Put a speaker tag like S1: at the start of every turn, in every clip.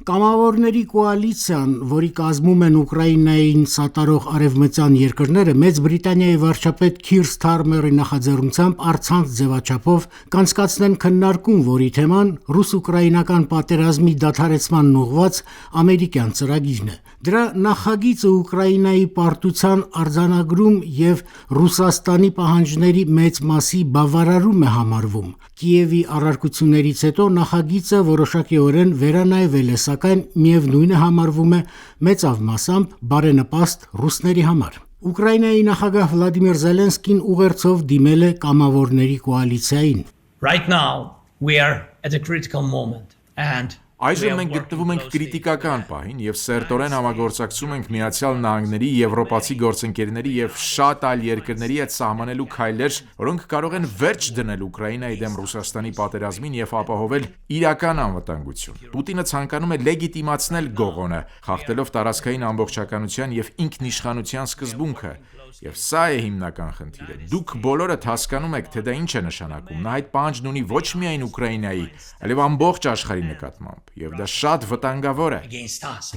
S1: Կամավորների կոալիցիան, որի կազմում են Ուկրաինային սատարող արևմտյան երկրները, Մեծ Բրիտանիայի վարչապետ Քիր Սթարմերի նախաձեռնությամբ առցանց ձևաչափով կանցկացնեն քննարկում, որի թեման ռուս-ուկրաինական պատերազմի դադարեցման ուղղված ամերիկյան ծրագիրն է։ Դրա նախագիծը Ուկրաինայի պարտության արձանագրում եւ Ռուսաստանի պահանջների մեծ մասի բավարարում է համարվում։ Կիևի առարկություններից հետո նախագիծը որոշակիորեն վերանայվել է, սակայն միևնույն է համարվում է մեծավ մասամբ բարենպաստ ռուսների համար։ Ուկրաինայի նախագահ Վլադիմիր Զելենսկին ուղերձով դիմել է կամավորների կոալիցիային։
S2: Right now we are at a critical moment and
S3: Այժմ մենք գտնվում ենք կրիտիկական պահին եւ սերտորեն համագործակցում ենք Միացյալ Նահանգների, եվրոպացի գործընկերների եւ շատ այլ երկրների հետ սահմանելու քայլեր, որոնք կարող են վերջ դնել Ուկրաինայի դեմ Ռուսաստանի պատերազմին եւ ապահովել իրական անվտանգություն։ Պուտինը ցանկանում է լեգիտիմացնել Գողոնը, խախտելով տարածքային ամբողջականության եւ ինքնիշխանության սկզբունքը։ Եվ սա է հիմնական խնդիրը։ Դուք բոլորդ հասկանում եք, թե դա ինչ է նշանակում։ Նա այդ պահանջն ունի ոչ միայն Ուկրաինայի, այլև ամբողջ աշխարհի նկատմամբ, եւ դա շատ վտանգավոր է։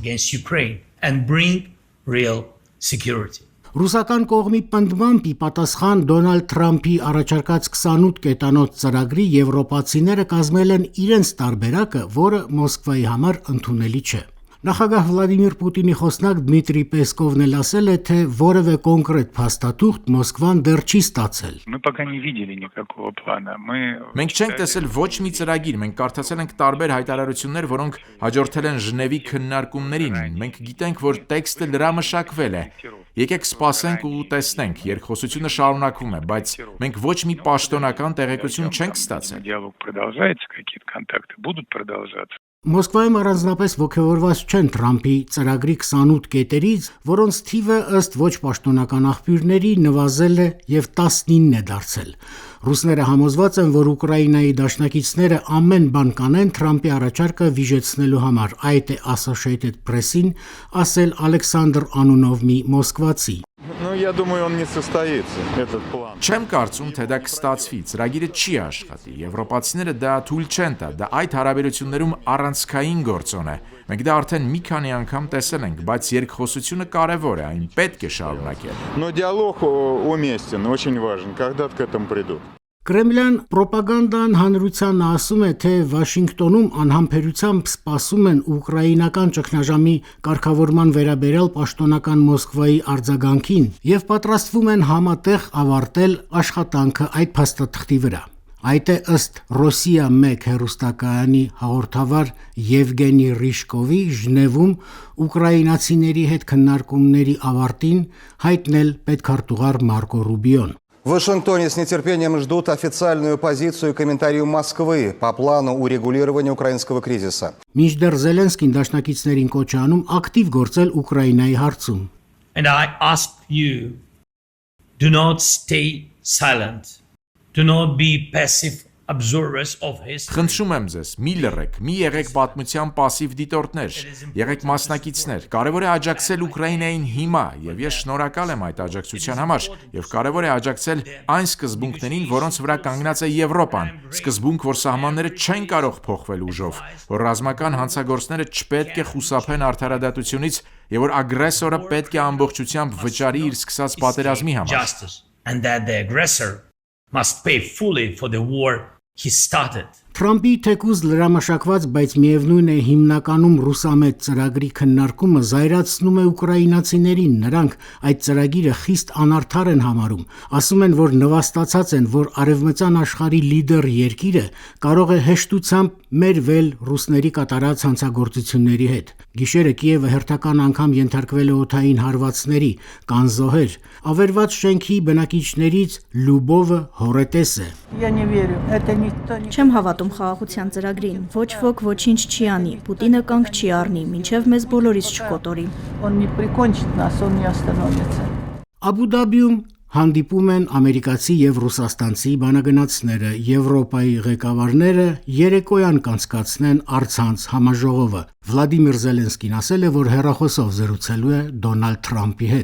S2: against Ukraine and bring real security.
S1: Ռուսական կողմի պնդմամբ ի պատասխան Դոնալդ Թրամփի առաջարկած 28 կետանոց ծրագրի եվրոպացիները կազմել են իրենց տարբերակը, որը Մոսկվայի համար ընդունելի չէ։ Նախագահ Վլադիմիր Պուտինի խոսնակ Դմիտրի Պեսկովն էլ ասել է, թե որևէ կոնկրետ փաստաթուղթ Մոսկվան դեռ չի ստացել։
S3: Մենք չենք տեսել ոչ մի ծրագիր, մենք կարդացել ենք տարբեր հայտարարություններ, որոնք հաջորդել են Ժնևի քննարկումներին։ Մենք գիտենք, որ տեքստը լրամշակվել է։ Եկեք սպասենք ու տեսնենք, երկխոսությունը շարունակվում է, բայց մենք ոչ մի պաշտոնական տեղեկություն չենք ստացել։
S1: Մոսկվայում առանձնապես ոգևորված չեն Թրամփի ծրագրի 28 կետերից, որոնց թիվը ըստ ոչ պաշտոնական աղբյուրների նվազել է եւ 19 է դարձել։ Ռուսները համոզված են, որ Ուկրաինայի դաշնակիցները ամեն բան կանեն Թրամփի առաջարկը վիժեցնելու համար, այդ է Associated Press-ին ասել Ալեքսանդր Անունով մի մոսկվացի։
S3: Չեմ կարծում, թե դա կստացվի, ծրագիրը չի աշխատի, եվրոպացիները դա թույլ չեն տա, դա այդ հարաբերություններում առանցքային գործոն է։ Մենք դա արդեն մի քանի անգամ տեսել ենք, բայց երկխոսությունը կարևոր է, այն պետք է շարունակել։
S1: Կրեմլյան պրոպագանդան հանրությանն ասում է, թե Վաշինգտոնում անհամբերությամբ սպասում են ուկրաինական ճգնաժամի կարգավորման վերաբերյալ պաշտոնական Մոսկվայի արձագանքին եւ պատրաստվում են համատեղ ավարտել աշխատանքը այդ փաստաթղթի վրա։ Այդ է ըստ Ռոսիա 1 հեռուստակայանի հաղորդավար Եվգենի Ռիշկովի Ժնևում ուկրաինացիների հետ քննարկումների ավարտին հայտնել պետքարտուղար Մարկո Ռուբիոն։
S4: В Вашингтоне с нетерпением ждут официальную позицию и комментарию Москвы по плану урегулирования украинского кризиса.
S1: Մինչդեռ Զելենսկին դաշնակիցներին կոչ է անում ակտիվ գործել Ուկրաինայի հարցում։
S2: And I ask you, do not stay silent. Do not be passive observers of history.
S3: Խնդրում եմ ձեզ, մի լռեք, մի եղեք պատմության пассив դիտորդներ, եղեք մասնակիցներ։ Կարևոր է աջակցել Ուկրաինային հիմա, եւ ես շնորհակալ եմ այդ աջակցության համար, եւ կարևոր է աջակցել այն սկզբունքներին, որոնց վրա կանգնած է Եվրոպան։ Սկզբունք, որ սահմանները չեն կարող փոխվել ուժով, որ ռազմական հանցագործները չպետք է խուսափեն արդարադատությունից եւ որ ագրեսորը պետք է ամբողջությամբ վճարի իր սկսած պատերազմի համար։
S2: And that the aggressor must pay fully for the war he started.
S1: Թրամփի թեկուզ լրամշակված, բայց միևնույն է հիմնականում ռուսամետ ծրագրի քննարկումը զայրացնում է ուկրաինացիներին, նրանք այդ ծրագիրը խիստ անարդար են համարում, ասում են, որ նվաստացած են, որ արևմտյան աշխարհի լիդեր երկիրը կարող է հեշտությամբ մերվել ռուսների կատարած հանցագործությունների հետ։ Գիշերը Կիևը հերթական անգամ ենթարկվել է օդային հարվածների, կան զոհեր, ավերված շենքի բնակիչներից Լյուբովը հորետես է։
S5: Չեմ հավատում խաղաղության ծրագրին, ոչ ոք ոչինչ չի անի, Պուտինը կանգ չի առնի, մինչև մեզ բոլորից չկոտորի։
S1: Աբու Դաբիում հանդիպում են ամերիկացի եւ ռուսաստանցի բանագնացները, Եվրոպայի ղեկավարները երեկոյան կանցկացնեն առցանց համաժողովը։ Վլադիմիր Զելենսկին ասել է, որ հեռախոսով զրուցելու է Դոնալդ Թրամփի հետ։